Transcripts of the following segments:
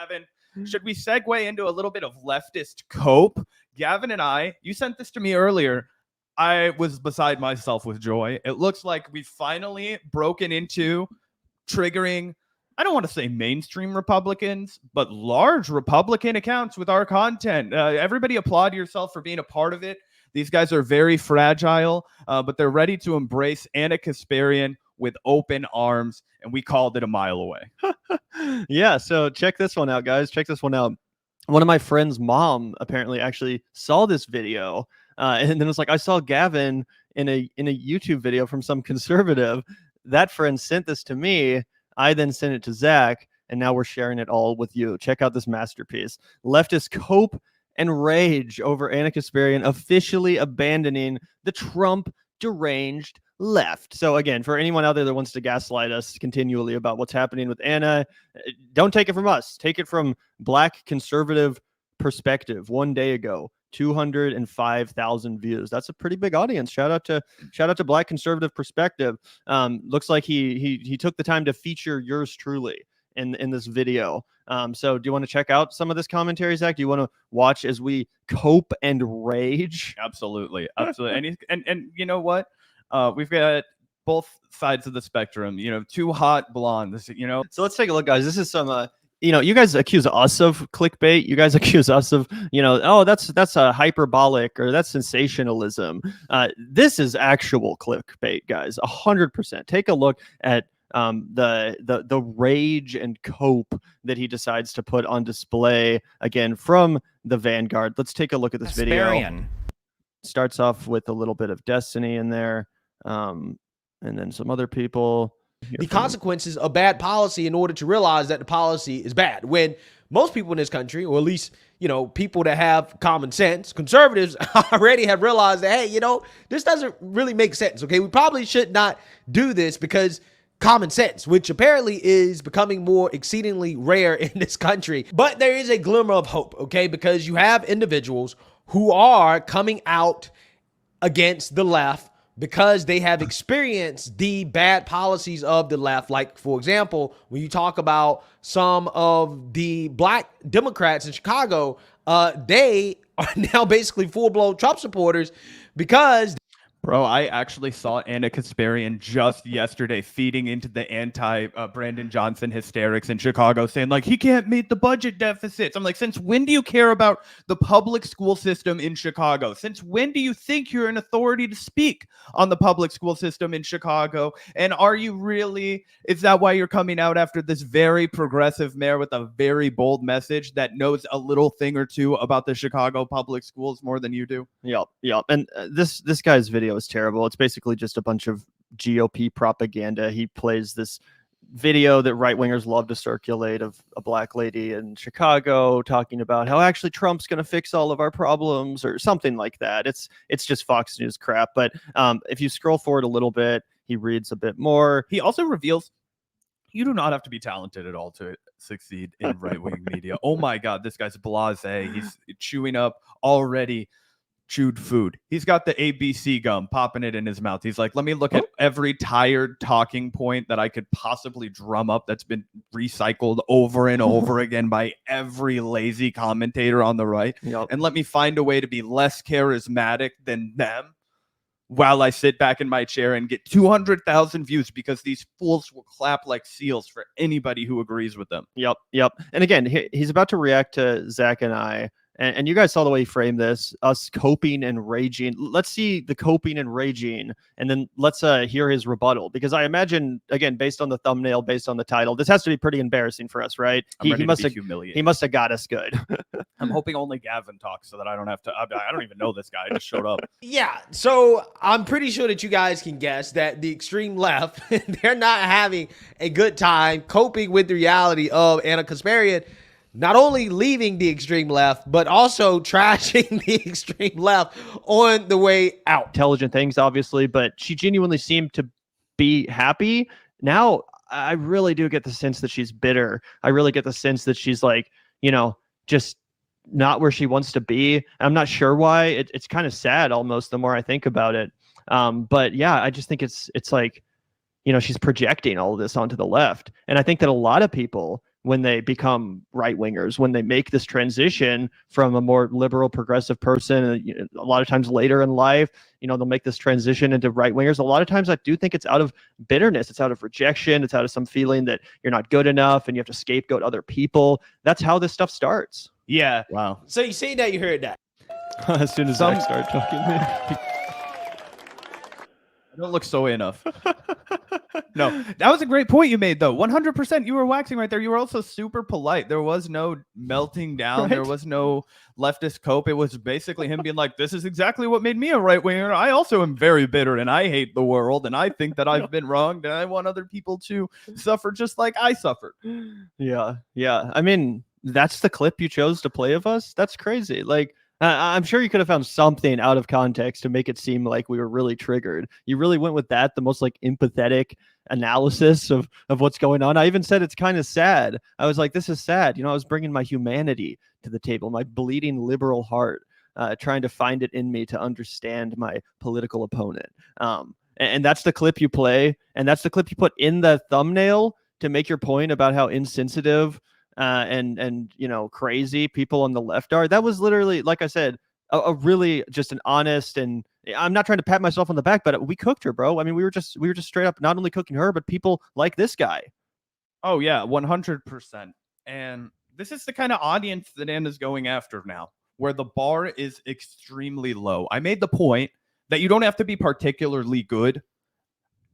Gavin, should we segue into a little bit of leftist cope? Gavin and I, you sent this to me earlier. I was beside myself with joy. It looks like we've finally broken into triggering, I don't want to say mainstream Republicans, but large Republican accounts with our content. Everybody applaud yourself for being a part of it. These guys are very fragile, but they're ready to embrace Ana Kasparian with open arms, and we called it a mile away. Yeah, so check this one out, guys. Check this one out. One of my friend's mom apparently actually saw this video, and then was like, I saw Gavin in a YouTube video from some conservative. That friend sent this to me. I then sent it to Zach, and now we're sharing it all with you. Check out this masterpiece. Leftist cope and rage over Ana Kasparian officially abandoning the Trump deranged left. So again, for anyone out there that wants to gaslight us continually about what's happening with Ana, don't take it from us. Take it from Black conservative perspective. One day ago, 205,000 views. That's a pretty big audience. Shout out to Black conservative perspective. Looks like he took the time to feature yours truly in this video. So do you want to check out some of this commentary, Zach? Do you want to watch as we cope and rage? Absolutely. And you know what? We've got both sides of the spectrum, two hot blondes, So let's take a look, guys. This is some you guys accuse us of clickbait. You guys accuse us of, oh, that's a hyperbolic or that's sensationalism. This is actual clickbait, guys. 100%. Take a look at the rage and cope that he decides to put on display again from the Vanguard. Let's take a look at this video. Starts off with a little bit of Destiny in there, and then some other people. The consequences of bad policy in order to realize that the policy is bad. When most people in this country, or at least, people that have common sense, conservatives already have realized that, hey, this doesn't really make sense. Okay, we probably should not do this because common sense, which apparently is becoming more exceedingly rare in this country. But there is a glimmer of hope, okay, because you have individuals who are coming out against the left because they have experienced the bad policies of the left. Like, for example, when you talk about some of the Black Democrats in Chicago, they are now basically full-blown Trump supporters because... Bro, I actually saw Ana Kasparian just yesterday feeding into the anti-Brandon Johnson hysterics in Chicago, saying, he can't meet the budget deficits. I'm like, since when do you care about the public school system in Chicago? Since when do you think you're an authority to speak on the public school system in Chicago? And are you really, is that why you're coming out after this very progressive mayor with a very bold message that knows a little thing or two about the Chicago public schools more than you do? Yep. And this guy's video is terrible. It's basically just a bunch of GOP propaganda. He plays this video that right-wingers love to circulate of a Black lady in Chicago talking about how actually Trump's going to fix all of our problems or something like that. It's just Fox News crap. But if you scroll forward a little bit, he reads a bit more. He also reveals you do not have to be talented at all to succeed in right-wing media. Oh my God, this guy's blasé. He's chewing up already chewed food. He's got the ABC gum, popping it in his mouth. He's like, let me look at every tired talking point that I could possibly drum up that's been recycled over and over again by every lazy commentator on the right. Yep. And let me find a way to be less charismatic than them while I sit back in my chair and get 200,000 views because these fools will clap like seals for anybody who agrees with them. Yep. And again, he's about to react to Zach and I. And you guys saw the way he framed this, us coping and raging. Let's see the coping and raging, and then let's hear his rebuttal. Because I imagine, again, based on the thumbnail, based on the title, this has to be pretty embarrassing for us, right? He must have got us good. I'm hoping only Gavin talks so that I don't have to. I don't even know this guy. I just showed up. Yeah, so I'm pretty sure that you guys can guess that the extreme left, they're not having a good time coping with the reality of Ana Kasparian not only leaving the extreme left, but also trashing the extreme left on the way out. Intelligent things, obviously, but she genuinely seemed to be happy. Now, I really do get the sense that she's bitter. I really get the sense that she's like, just not where she wants to be. I'm not sure why. It's kind of sad almost the more I think about it. But yeah, I just think it's like, she's projecting all of this onto the left. And I think that a lot of people when they become right wingers, when they make this transition from a more liberal progressive person. A lot of times later in life, they'll make this transition into right wingers. A lot of times I do think it's out of bitterness. It's out of rejection. It's out of some feeling that you're not good enough and you have to scapegoat other people. That's how this stuff starts. Yeah. Wow. So you see that, you heard that. As soon as Zach started talking, I don't look so enough. No, that was a great point you made, though. 100%. You were waxing right there. You were also super polite. There was no melting down. Right? There was no leftist cope. It was basically him being like, this is exactly what made me a right winger. I also am very bitter and I hate the world and I think that I've been wronged and I want other people to suffer just like I suffered. Yeah. Yeah. I mean, that's the clip you chose to play of us. That's crazy. Like, I'm sure you could have found something out of context to make it seem like we were really triggered. You really went with that, the most like empathetic analysis of what's going on. I even said it's kind of sad. I was like, this is sad. I was bringing my humanity to the table, my bleeding liberal heart, trying to find it in me to understand my political opponent. And that's the clip you play. And that's the clip you put in the thumbnail to make your point about how insensitive and crazy people on the left are. That was literally, like I said, a really just an honest, and I'm not trying to pat myself on the back, but we cooked her, bro. I mean, we were just straight up not only cooking her, but people like this guy. Oh yeah, 100%. And this is the kind of audience that Anna's going after now, where the bar is extremely low. I made the point that you don't have to be particularly good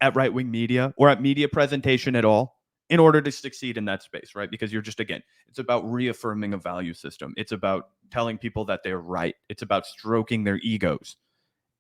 at right-wing media or at media presentation at all in order to succeed in that space, right? Because you're just, again, it's about reaffirming a value system. It's about telling people that they're right. It's about stroking their egos.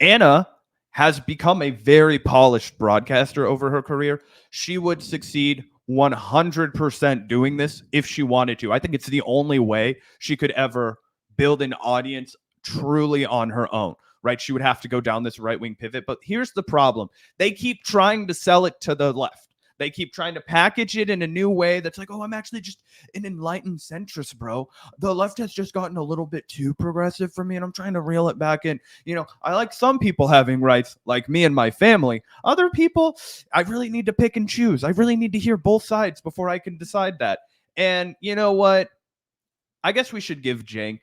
Ana has become a very polished broadcaster over her career. She would succeed 100% doing this if she wanted to. I think it's the only way she could ever build an audience truly on her own, right? She would have to go down this right-wing pivot. But here's the problem. They keep trying to sell it to the left. They keep trying to package it in a new way that's like, oh, I'm actually just an enlightened centrist, bro. The left has just gotten a little bit too progressive for me, and I'm trying to reel it back in. I like some people having rights, like me and my family. Other people, I really need to pick and choose. I really need to hear both sides before I can decide that. And you know what? I guess we should give Cenk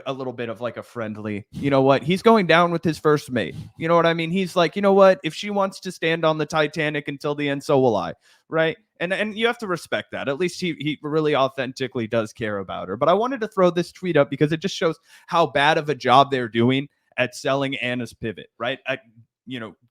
a little bit of like a friendly, he's going down with his first mate. You know what I mean? He's like, if she wants to stand on the Titanic until the end, so will I. Right. And you have to respect that. At least he really authentically does care about her. But I wanted to throw this tweet up because it just shows how bad of a job they're doing at selling Anna's pivot, right? At,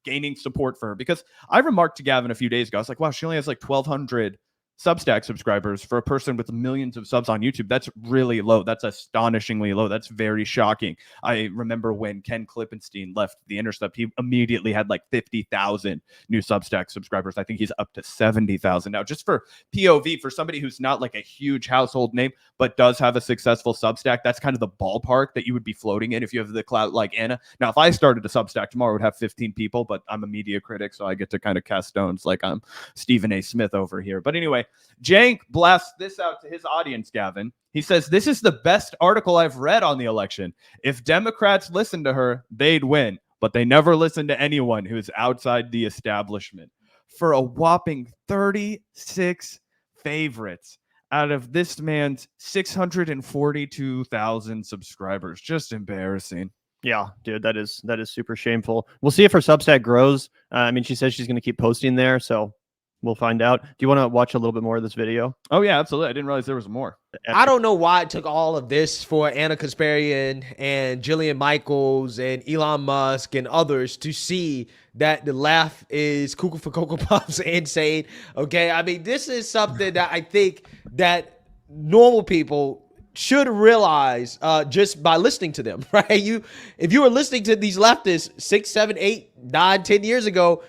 gaining support for her. Because I remarked to Gavin a few days ago, I was like, wow, she only has like 1,200 Substack subscribers for a person with millions of subs on YouTube. That's really low. That's astonishingly low. That's very shocking. I remember when Ken Klippenstein left The Intercept, he immediately had like 50,000 new Substack subscribers. I think he's up to 70,000 now. Just for POV, for somebody who's not like a huge household name, but does have a successful Substack, that's kind of the ballpark that you would be floating in if you have the clout like Ana. Now, if I started a Substack tomorrow, it would have 15 people, but I'm a media critic, so I get to kind of cast stones like I'm Stephen A. Smith over here. But anyway, Cenk blasts this out to his audience, Gavin. He says, this is the best article I've read on the election. If Democrats listened to her, they'd win. But they never listen to anyone who's outside the establishment. For a whopping 36 favorites out of this man's 642,000 subscribers. Just embarrassing. Yeah, dude, that is super shameful. We'll see if her Substack grows. I mean, she says she's going to keep posting there, so we'll find out. Do you want to watch a little bit more of this video? Oh, yeah, absolutely. I didn't realize there was more. I don't know why it took all of this for Ana Kasparian and Jillian Michaels and Elon Musk and others to see that the left is cuckoo for Cocoa Puffs insane. Okay, I mean, this is something that I think that normal people should realize just by listening to them, right? If you were listening to these leftists 6, 7, 8, 9, 10 years ago,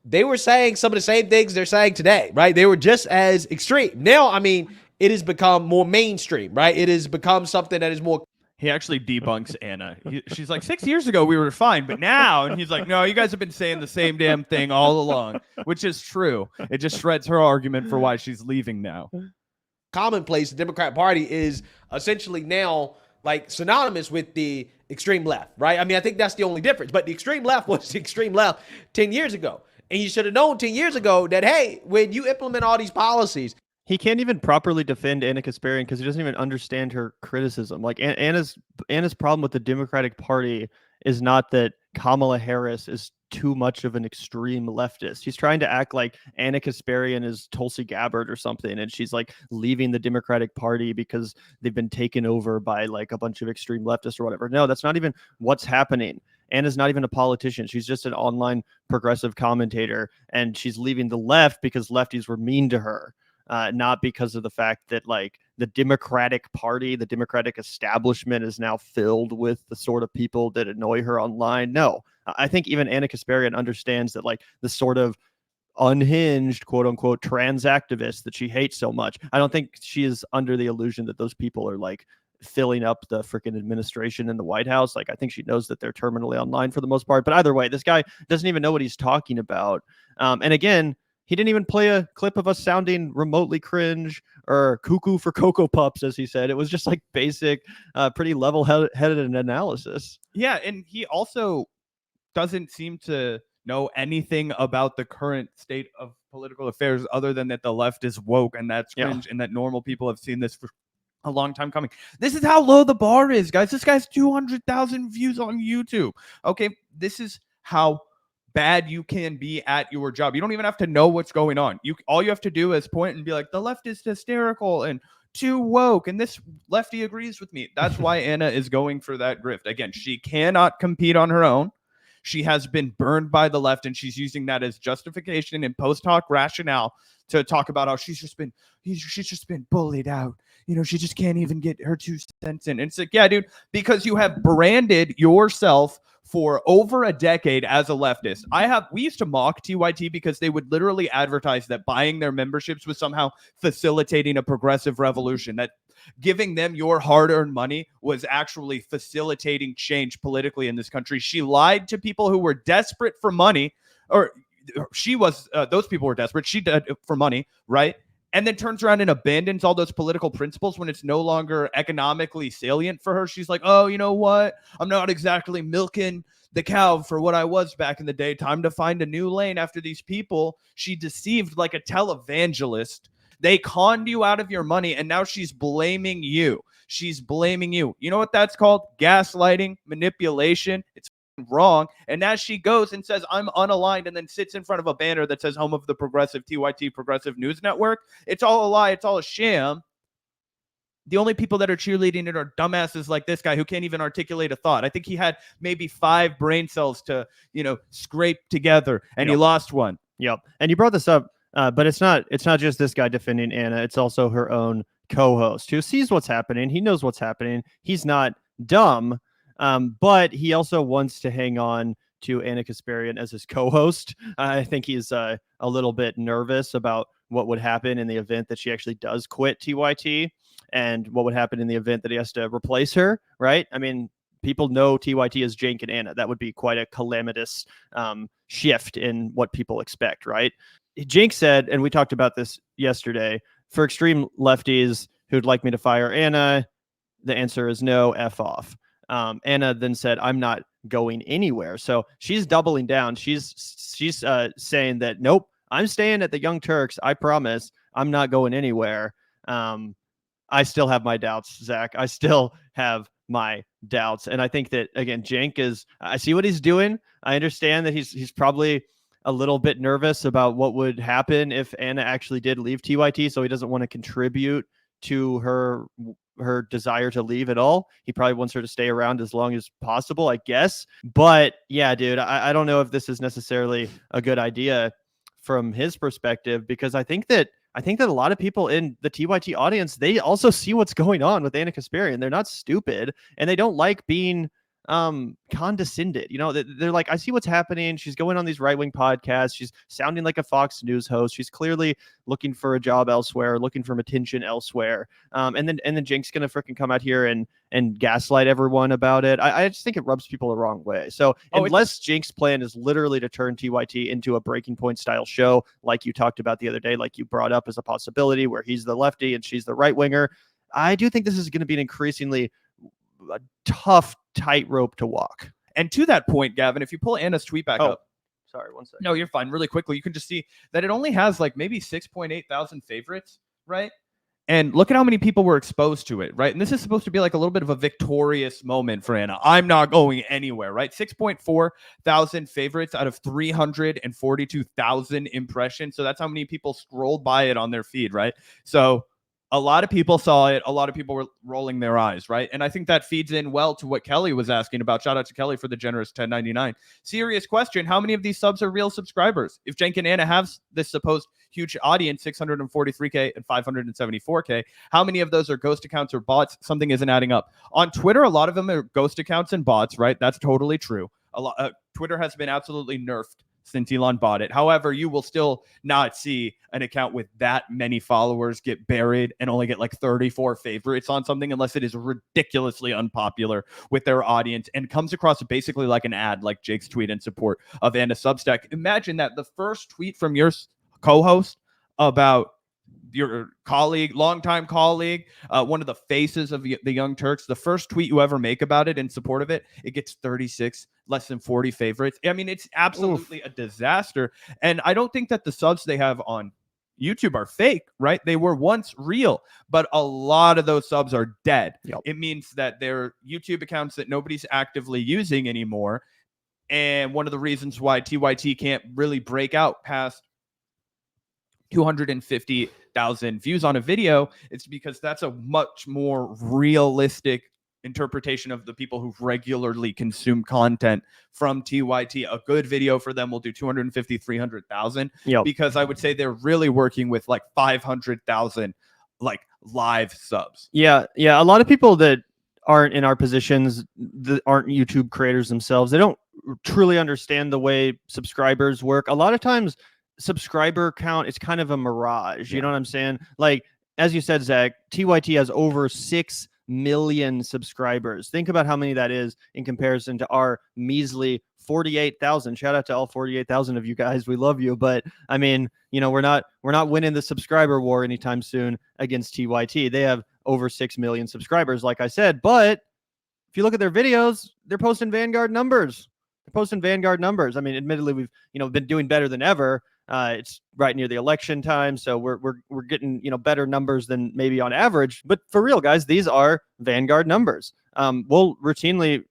they were saying some of the same things they're saying today, right? They were just as extreme. Now, I mean, it has become more mainstream, right? It has become something that is more. He actually debunks Ana. She's like, 6 years ago, we were fine, but now, and he's like, no, you guys have been saying the same damn thing all along, which is true. It just shreds her argument for why she's leaving now. Commonplace, the Democrat Party is essentially now like synonymous with the extreme left, right? I mean, I think that's the only difference. But the extreme left was the extreme left 10 years ago. And you should have known 10 years ago that, hey, when you implement all these policies, He can't even properly defend Ana Kasparian because he doesn't even understand her criticism. Like Anna's problem with the Democratic Party is not that Kamala Harris is too much of an extreme leftist. He's trying to act like Ana Kasparian is Tulsi Gabbard or something, and she's like leaving the Democratic Party because they've been taken over by like a bunch of extreme leftists or whatever. No, that's not even what's happening. Anna's not even a politician. She's just an online progressive commentator, and she's leaving the left because lefties were mean to her. Not because of the fact that like the Democratic Party, the Democratic establishment is now filled with the sort of people that annoy her online. No, I think even Ana Kasparian understands that like the sort of unhinged, quote unquote, trans activists that she hates so much. I don't think she is under the illusion that those people are like filling up the freaking administration in the White House. Like, I think she knows that they're terminally online for the most part. But either way, this guy doesn't even know what he's talking about. And again, he didn't even play a clip of us sounding remotely cringe or cuckoo for Cocoa Pups, as he said. It was just like basic, pretty level-headed analysis. Yeah, and he also doesn't seem to know anything about the current state of political affairs other than that the left is woke and that's cringe and that normal people have seen this for a long time coming. This is how low the bar is, guys. This guy's 200,000 views on YouTube. Okay, this is how bad you can be at your job. You don't even have to know what's going on. All you have to do is point and be like, the left is hysterical and too woke, and this lefty agrees with me. That's why Ana is going for that grift. Again, she cannot compete on her own. She has been burned by the left, and she's using that as justification and post hoc rationale to talk about how she's just been bullied out. You know, she just can't even get her 2 cents in. And it's like, yeah, dude, because you have branded yourself for over a decade as a leftist. We used to mock TYT because they would literally advertise that buying their memberships was somehow facilitating a progressive revolution, that giving them your hard-earned money was actually facilitating change politically in this country. She lied to people who were desperate for money, or she was, those people were desperate. She did for money, right? And then turns around and abandons all those political principles when it's no longer economically salient for her. She's like, oh, you know what? I'm not exactly milking the cow for what I was back in the day. Time to find a new lane after these people she deceived like a televangelist. They conned you out of your money, and now she's blaming you. She's blaming you. You know what that's called? Gaslighting, manipulation. It's wrong. And as she goes and says, I'm unaligned, and then sits in front of a banner that says home of the progressive TYT Progressive News Network, it's all a lie. It's all a sham. The only people that are cheerleading it are dumbasses like this guy who can't even articulate a thought. I think he had maybe 5 brain cells to, scrape together, and he lost one. Yep. And you brought this up, but it's not just this guy defending Ana. It's also her own co-host who sees what's happening. He knows what's happening. He's not dumb. But he also wants to hang on to Ana Kasparian as his co-host. I think he's a little bit nervous about what would happen in the event that she actually does quit TYT, and what would happen in the event that he has to replace her, right? I mean, people know TYT as Cenk and Ana. That would be quite a calamitous shift in what people expect, right? Cenk said, and we talked about this yesterday, for extreme lefties who'd like me to fire Ana, the answer is no, F off. Ana then said, I'm not going anywhere. So she's doubling down. She's saying that, nope, I'm staying at the Young Turks. I promise I'm not going anywhere. I still have my doubts, Zach. I still have my doubts. And I think that, again, Cenk I see what he's doing. I understand that he's probably a little bit nervous about what would happen if Ana actually did leave TYT. So he doesn't want to contribute to her desire to leave at all. He probably wants her to stay around as long as possible, I guess. But yeah, dude, I don't know if this is necessarily a good idea from his perspective, because I think that a lot of people in the TYT audience, they also see what's going on with Ana Kasparian. They're not stupid, and they don't like being condescended. They're like, I see what's happening. She's going on these right-wing podcasts. She's sounding like a Fox News host. She's clearly looking for a job elsewhere, looking for attention elsewhere. And then Cenk's gonna freaking come out here and gaslight everyone about it. I just think it rubs people the wrong way. So unless Cenk's plan is literally to turn TYT into a Breaking Point style show, like you talked about the other day, like you brought up as a possibility, where he's the lefty and she's the right winger, I do think this is going to be an increasingly tough tightrope to walk. And to that point, Gavin, if you pull Ana's tweet back up. Sorry, one second. No, you're fine. Really quickly, you can just see that it only has like maybe 6.8 thousand favorites right? And look at how many people were exposed to it, right? And this is supposed to be like a little bit of a victorious moment for Ana. I'm not going anywhere, right? 6.4 thousand favorites out of 342,000 impressions. So that's how many people scrolled by it on their feed, right? So a lot of people saw it. A lot of people were rolling their eyes, right? And I think that feeds in well to what Kelly was asking about. Shout out to Kelly for the generous 10.99. Serious question. How many of these subs are real subscribers? If Cenk and Ana have this supposed huge audience, 643K and 574K, how many of those are ghost accounts or bots? Something isn't adding up. On Twitter, a lot of them are ghost accounts and bots, right? That's totally true. Twitter has been absolutely nerfed since Elon bought it. However, you will still not see an account with that many followers get buried and only get like 34 favorites on something unless it is ridiculously unpopular with their audience and comes across basically like an ad, like Jake's tweet in support of Ana Substack. Imagine that the first tweet from your co-host about your colleague, longtime colleague, one of the faces of the Young Turks, the first tweet you ever make about it in support of it, it gets 36, less than 40 favorites. I mean, it's absolutely a disaster. And I don't think that the subs they have on YouTube are fake, right? They were once real, but a lot of those subs are dead. Yep. It means that they're YouTube accounts that nobody's actively using anymore. And one of the reasons why TYT can't really break out past 250,000 views on a video, it's because that's a much more realistic interpretation of the people who regularly consume content from TYT. A good video for them will do 250, 300,000 because I would say they're really working with like 500,000 like live subs. Yeah. A lot of people that aren't in our positions, that aren't YouTube creators themselves, they don't truly understand the way subscribers work. A lot of times subscriber count, it's kind of a mirage. You know what I'm saying? Like, as you said, Zach, TYT has over 6 million subscribers. Think about how many that is in comparison to our measly 48,000. Shout out to all 48,000 of you guys. We love you. But I mean, you know, we're not winning the subscriber war anytime soon against TYT. They have over 6 million subscribers, like I said. But if you look at their videos, they're posting Vanguard numbers. I mean, admittedly, we've, been doing better than ever. It's right near the election time, so we're getting better numbers than maybe on average. But for real, guys, these are Vanguard numbers. We'll routinely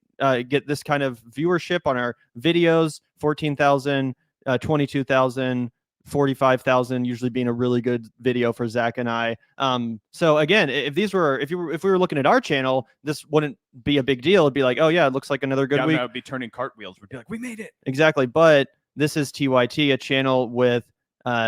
get this kind of viewership on our videos: 14,000, 22,000, 45,000, usually being a really good video for Zach and I. So again, if we were looking at our channel, this wouldn't be a big deal. It'd be like, oh yeah, it looks like another good week. I would be turning cartwheels. We'd be like, we made it. Exactly, but this is TYT, a channel with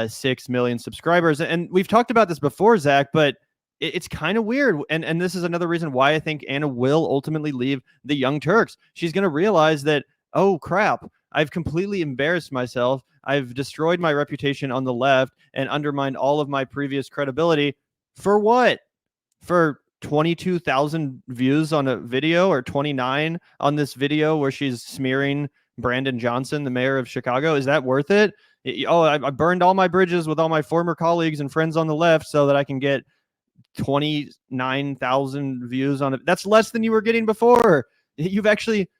6 million subscribers. And we've talked about this before, Zach, but it's kind of weird. And this is another reason why I think Ana will ultimately leave the Young Turks. She's going to realize that, oh, crap, I've completely embarrassed myself. I've destroyed my reputation on the left and undermined all of my previous credibility. For what? For 22,000 views on a video, or 29 on this video where she's smearing Brandon Johnson, the mayor of Chicago? Is that worth it? Oh, I burned all my bridges with all my former colleagues and friends on the left so that I can get 29,000 views on it. That's less than you were getting before. You've actually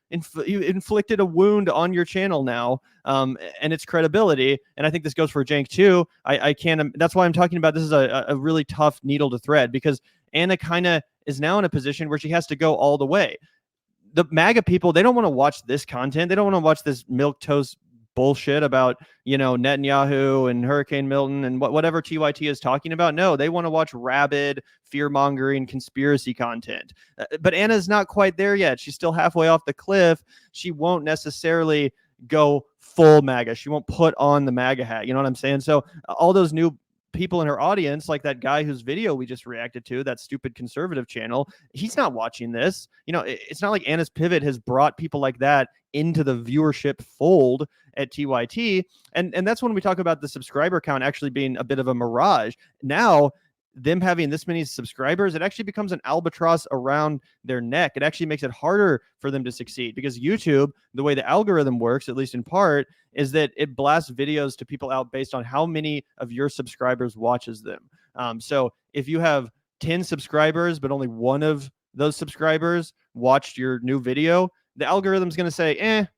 you inflicted a wound on your channel now, and its credibility. And I think this goes for Cenk too. I can't. That's why I'm talking about this is a really tough needle to thread, because Ana kind of is now in a position where she has to go all the way. The MAGA people, they don't want to watch this content. They don't want to watch this milquetoast bullshit about, Netanyahu and Hurricane Milton and whatever TYT is talking about. No, they want to watch rabid, fear-mongering, conspiracy content. But Ana's not quite there yet. She's still halfway off the cliff. She won't necessarily go full MAGA. She won't put on the MAGA hat. You know what I'm saying? So all those new people in her audience, like that guy whose video we just reacted to, that stupid conservative channel, he's not watching this. It's not like Ana's pivot has brought people like that into the viewership fold at TYT. And that's when we talk about the subscriber count actually being a bit of a mirage. Now, them having this many subscribers, it actually becomes an albatross around their neck. It actually makes it harder for them to succeed, because YouTube, the way the algorithm works, at least in part, is that it blasts videos to people out based on how many of your subscribers watches them. So if you have 10 subscribers, but only one of those subscribers watched your new video, the algorithm's going to say,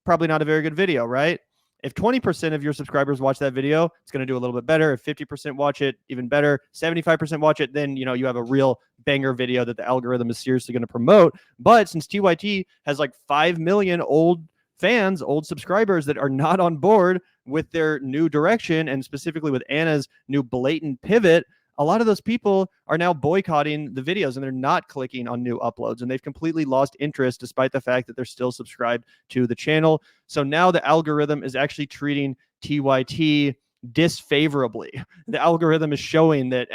probably not a very good video, right? If 20% of your subscribers watch that video, it's going to do a little bit better. If 50% watch it, even better. 75% watch it, then you have a real banger video that the algorithm is seriously going to promote. But since TYT has like 5 million old fans, old subscribers that are not on board with their new direction, and specifically with Ana's new blatant pivot, a lot of those people are now boycotting the videos and they're not clicking on new uploads, and they've completely lost interest despite the fact that they're still subscribed to the channel. So now the algorithm is actually treating TYT disfavorably. The algorithm is showing that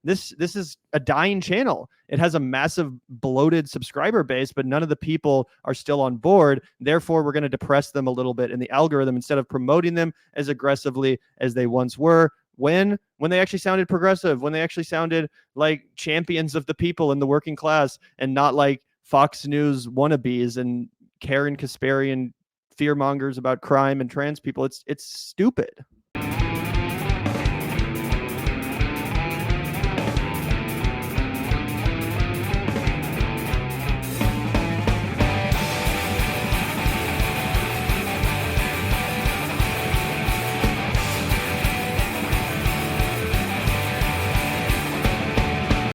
this is a dying channel. It has a massive bloated subscriber base, but none of the people are still on board. Therefore, we're going to depress them a little bit in the algorithm instead of promoting them as aggressively as they once were. When they actually sounded progressive, when they actually sounded like champions of the people in the working class, and not like Fox News wannabes and Karen Kasparian fearmongers about crime and trans people. It's stupid.